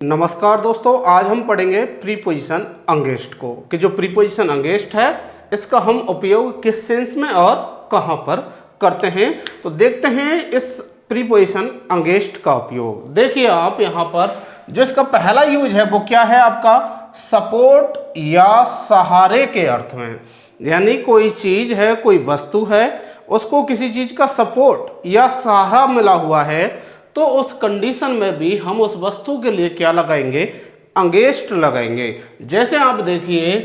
नमस्कार दोस्तों, आज हम पढ़ेंगे प्रीपोजिशन अंगेस्ट को कि जो प्रीपोजिशन अंगेस्ट है इसका हम उपयोग किस सेंस में और कहाँ पर करते हैं। तो देखते हैं इस प्रीपोजिशन अंगेस्ट का उपयोग। देखिए आप यहाँ पर जो इसका पहला यूज है वो क्या है आपका सपोर्ट या सहारे के अर्थ में। यानी कोई चीज़ है, कोई वस्तु है, उसको किसी चीज़ का सपोर्ट या सहारा मिला हुआ है तो उस कंडीशन में भी हम उस वस्तु के लिए क्या लगाएंगे, अंगेस्ट लगाएंगे। जैसे आप देखिए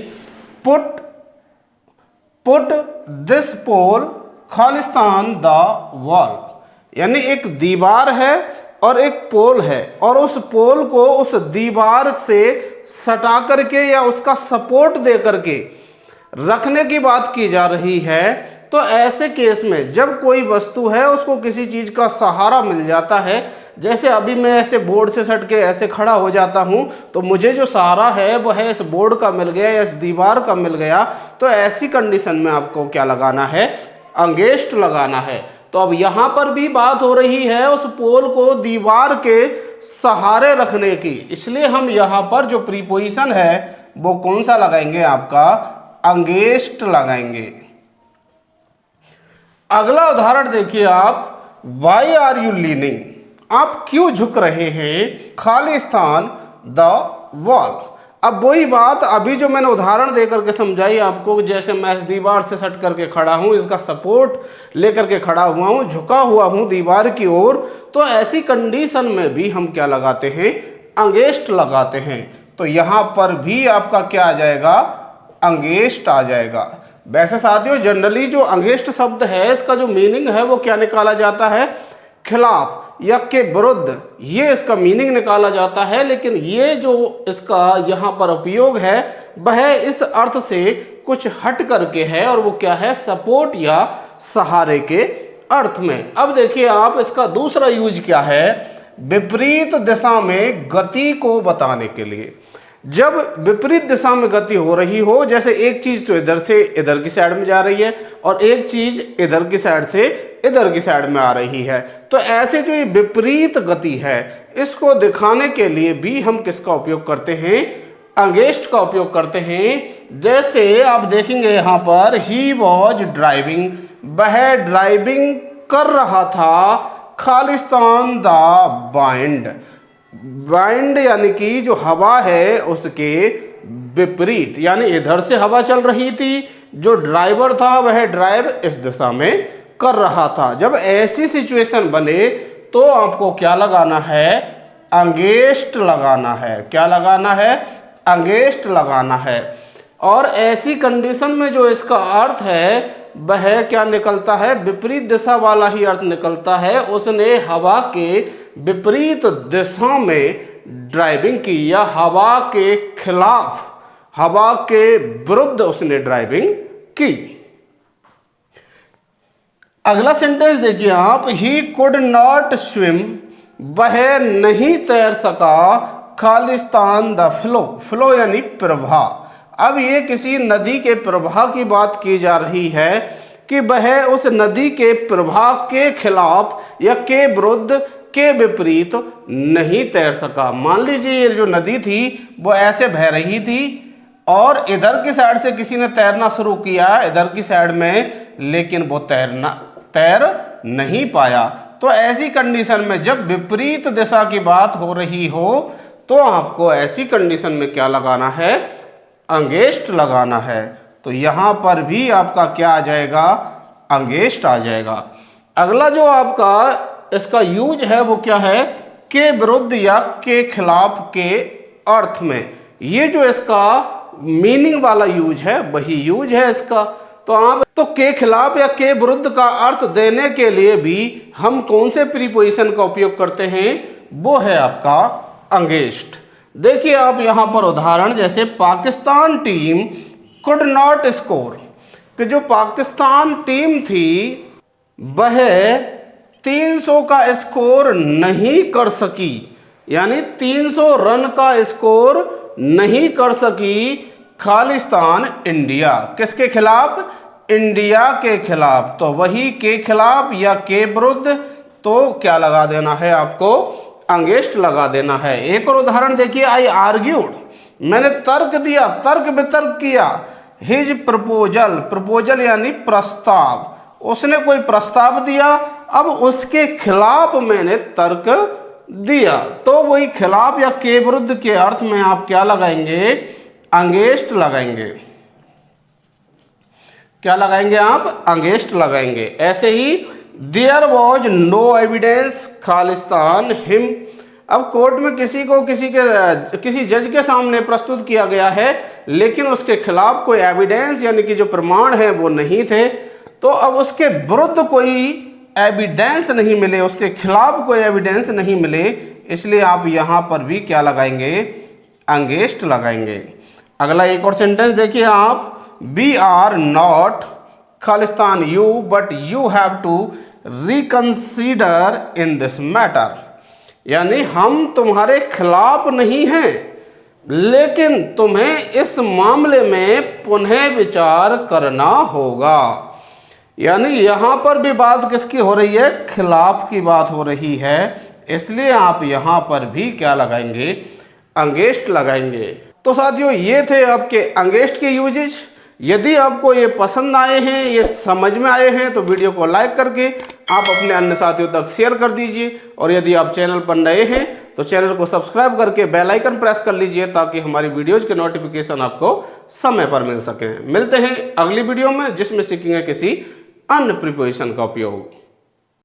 put this pole Khalistan the wall, यानी एक दीवार है और एक पोल है और उस पोल को उस दीवार से सटा करके या उसका सपोर्ट दे करके रखने की बात की जा रही है। तो ऐसे केस में जब कोई वस्तु है उसको किसी चीज़ का सहारा मिल जाता है, जैसे अभी मैं ऐसे बोर्ड से सट के ऐसे खड़ा हो जाता हूँ तो मुझे जो सहारा है वो है इस बोर्ड का मिल गया या इस दीवार का मिल गया, तो ऐसी कंडीशन में आपको क्या लगाना है, अंगेस्ट लगाना है। तो अब यहाँ पर भी बात हो रही है उस पोल को दीवार के सहारे रखने की, इसलिए हम यहाँ पर जो प्रीपोजिशन है वो कौन सा लगाएंगे, आपका अंगेस्ट लगाएंगे। अगला उदाहरण देखिए आप, वाई आर यू लीनिंग, आप क्यों झुक रहे हैं, खालिस्तान द वॉल। अब वही बात अभी जो मैंने उदाहरण देकर के समझाई आपको, जैसे मैं इस दीवार से सट करके खड़ा हूँ, इसका सपोर्ट लेकर के खड़ा हुआ हूँ, झुका हुआ हूँ दीवार की ओर, तो ऐसी कंडीशन में भी हम क्या लगाते हैं, अंगेस्ट लगाते हैं। तो यहाँ पर भी आपका क्या आ जाएगा, अंगेस्ट आ जाएगा। वैसे साथियों जनरली जो अंगेस्ट शब्द है इसका जो मीनिंग है वो क्या निकाला जाता है, खिलाफ या के विरुद्ध, ये इसका मीनिंग निकाला जाता है। लेकिन ये जो इसका यहाँ पर उपयोग है वह इस अर्थ से कुछ हट करके है और वो क्या है, सपोर्ट या सहारे के अर्थ में। अब देखिए आप इसका दूसरा यूज क्या है, विपरीत दिशा में गति को बताने के लिए। जब विपरीत दिशा में गति हो रही हो, जैसे एक चीज तो इधर से इधर की साइड में जा रही है और एक चीज इधर की साइड से इधर की साइड में आ रही है, तो ऐसे जो ये विपरीत गति है इसको दिखाने के लिए भी हम किसका उपयोग करते हैं, अंगेस्ट का उपयोग करते हैं। जैसे आप देखेंगे यहाँ पर ही वॉज ड्राइविंग, वह ड्राइविंग कर रहा था, खालिस्तान द वाइंड, वाइंड यानी कि जो हवा है उसके विपरीत, यानी इधर से हवा चल रही थी, जो ड्राइवर था वह ड्राइव इस दिशा में कर रहा था। जब ऐसी सिचुएशन बने तो आपको क्या लगाना है, अंगेस्ट लगाना है। क्या लगाना है, अंगेस्ट लगाना है। और ऐसी कंडीशन में जो इसका अर्थ है वह क्या निकलता है, विपरीत दिशा वाला ही अर्थ निकलता है। उसने हवा के विपरीत दिशा में ड्राइविंग की या हवा के खिलाफ, हवा के विरुद्ध उसने ड्राइविंग की। अगला सेंटेंस देखिए आप, ही कुड नॉट स्विम, वह नहीं तैर सका, खालिस्तान द फ्लो, फ्लो यानी प्रवाह। अब ये किसी नदी के प्रवाह की बात की जा रही है कि वह उस नदी के प्रवाह के खिलाफ या के विरुद्ध, के विपरीत नहीं तैर सका। मान लीजिए ये जो नदी थी वो ऐसे बह रही थी और इधर की साइड से किसी ने तैरना शुरू किया इधर की साइड में, लेकिन वो तैर नहीं पाया। तो ऐसी कंडीशन में जब विपरीत दिशा की बात हो रही हो तो आपको ऐसी कंडीशन में क्या लगाना है, अंगेस्ट लगाना है। तो यहाँ पर भी आपका क्या आ जाएगा, अंगेस्ट आ जाएगा। अगला जो आपका इसका यूज है वो क्या है, के विरुद्ध या के खिलाफ के अर्थ में। ये जो इसका मीनिंग वाला यूज है वही यूज है इसका। तो आप तो के खिलाफ या के विरुद्ध का अर्थ देने के लिए भी हम कौन से प्रीपोजिशन का उपयोग करते हैं, वो है आपका अंगेस्ट। देखिए आप यहाँ पर उदाहरण, जैसे Pakistan team could not score, कि जो पाकिस्तान टीम थी वह 300 का स्कोर नहीं कर सकी, यानी 300 रन का स्कोर नहीं कर सकी, खालिस्तान इंडिया, किसके खिलाफ, इंडिया के खिलाफ। तो वही के खिलाफ या के विरुद्ध, तो क्या लगा देना है आपको, अंगेस्ट लगा देना है। एक और उदाहरण देखिए, आई आर्ग्यूड, मैंने तर्क दिया, तर्क वितर्क किया। हिज प्रपोजल, प्रपोजल यानी प्रस्ताव, उसने कोई प्रस्ताव दिया, अब उसके खिलाफ मैंने तर्क दिया, तो वही खिलाफ या के विरुद्ध के अर्थ में आप क्या लगाएंगे, अंगेस्ट लगाएंगे। क्या लगाएंगे आप, अंगेस्ट लगाएंगे। ऐसे ही there was no evidence Khalistan him, अब कोर्ट में किसी जज के सामने प्रस्तुत किया गया है, लेकिन उसके खिलाफ कोई एविडेंस यानी कि जो प्रमाण है वो नहीं थे, तो अब उसके विरुद्ध कोई एविडेंस नहीं मिले, उसके खिलाफ कोई एविडेंस नहीं मिले, इसलिए आप यहाँ पर भी क्या लगाएंगे, अंगेस्ट लगाएंगे। अगला एक और सेंटेंस देखिए आप, we are not Khalistan you but you have to reconsider in this matter, यानी हम तुम्हारे खिलाफ नहीं हैं, लेकिन तुम्हें इस मामले में पुनः विचार करना होगा। यानी यहाँ पर भी बात किसकी हो रही है, खिलाफ की बात हो रही है, इसलिए आप यहाँ पर भी क्या लगाएंगे, अंगेस्ट लगाएंगे। तो साथियों ये थे आपके अंगेस्ट के यूजेज। यदि आपको ये पसंद आए हैं, ये समझ में आए हैं, तो वीडियो को लाइक करके आप अपने अन्य साथियों तक शेयर कर दीजिए, और यदि आप चैनल पर नए हैं तो चैनल को सब्सक्राइब करके बेल आइकन प्रेस कर लीजिए, ताकि हमारी वीडियोज के नोटिफिकेशन आपको समय पर मिल सकें। मिलते हैं अगली वीडियो में, जिसमें सीखेंगे किसी अन्य प्रीपोजिशन का उपयोग।